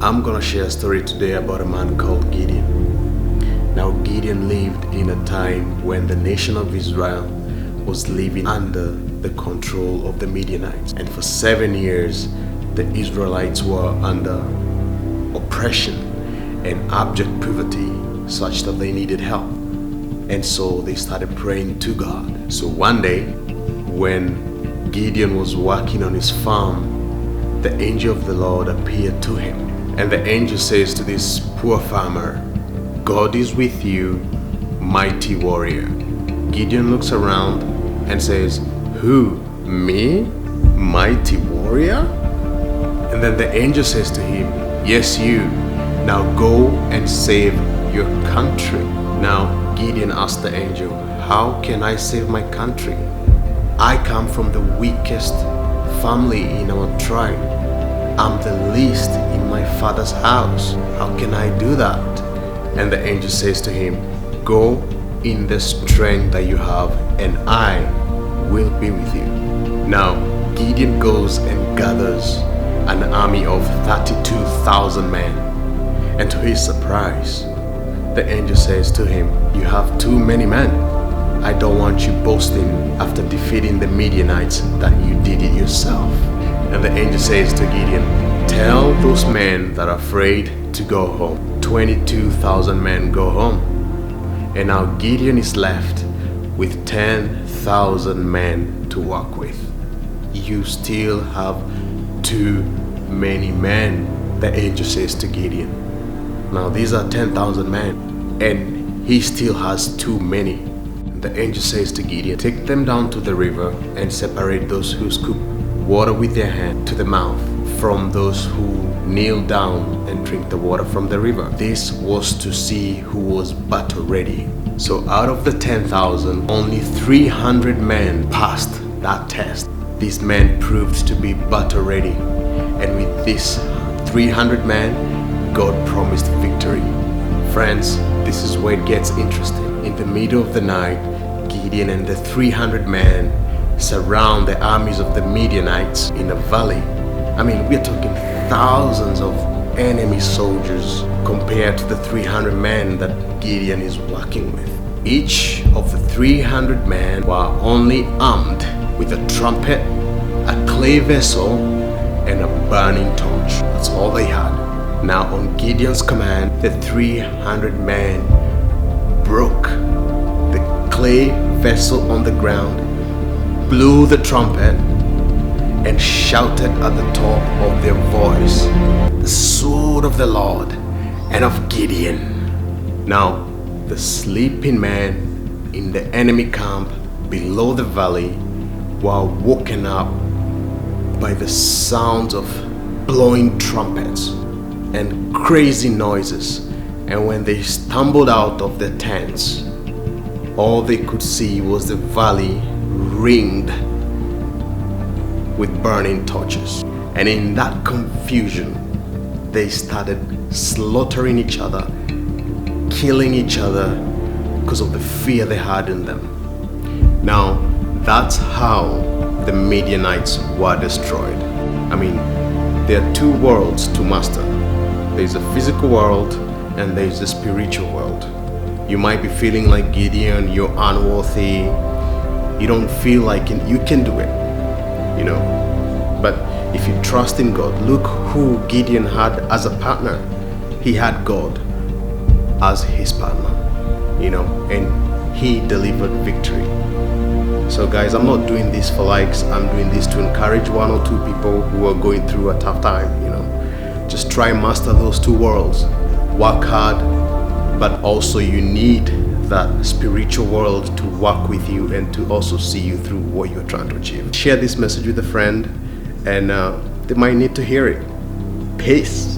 I'm gonna share a story today about a man called Gideon. Now, Gideon lived in a time when the nation of Israel was living under the control of the Midianites. And for 7 years, the Israelites were under oppression and abject poverty, such that they needed help. And so they started praying to God. So one day, when Gideon was working on his farm, the angel of the Lord appeared to him. And the angel says to this poor farmer, "God is with you, mighty warrior." Gideon looks around and says, "Who? Me? Mighty warrior?" And then the angel says to him, "Yes, you. Now go and save your country." Now Gideon asked the angel, "How can I save my country? I come from the weakest family in our tribe. I'm the least in my father's house. How can I do that?" And the angel says to him, "Go in the strength that you have, and I will be with you." Now Gideon goes and gathers an army of 32,000 men. And to his surprise, the angel says to him, "You have too many men. I don't want you boasting after defeating the Midianites that you did it yourself." And the angel says to Gideon, "Tell those men that are afraid to go home." 22,000 men go home. And now Gideon is left with 10,000 men to work with. "You still have too many men," the angel says to Gideon. Now these are 10,000 men, and he still has too many. The angel says to Gideon, "Take them down to the river and separate those who scoop water with their hand to the mouth from those who kneel down and drink the water from the river." This was to see who was battle ready. So out of the 10,000, only 300 men passed that test. These men proved to be battle ready. And with these 300 men, God promised victory. Friends, this is where it gets interesting. In the middle of the night, Gideon and the 300 men surround the armies of the Midianites in a valley. I mean, we're talking thousands of enemy soldiers compared to the 300 men that Gideon is working with. Each of the 300 men were only armed with a trumpet, a clay vessel, and a burning torch. That's all they had. Now, on Gideon's command, the 300 men broke the clay vessel on the ground, blew the trumpet, and shouted at the top of their voice, "The sword of the Lord and of Gideon." Now, the sleeping men in the enemy camp below the valley were woken up by the sounds of blowing trumpets and crazy noises. And when they stumbled out of their tents, all they could see was the valley ringed with burning torches. And in that confusion, they started slaughtering each other, killing each other because of the fear they had in them. Now, that's how the Midianites were destroyed. I mean, there are two worlds to master. There's a physical world and there's a spiritual world. You might be feeling like Gideon, you're unworthy. You don't feel like you can do it, you know. But if you trust in God, look who Gideon had as a partner. He had God as his partner, you know, and he delivered victory. So guys, I'm not doing this for likes. I'm doing this to encourage one or two people who are going through a tough time, you know. Just try and master those two worlds. Work hard, but also you need that spiritual world to work with you and to also see you through what you're trying to achieve. Share this message with a friend, and they might need to hear it. Peace.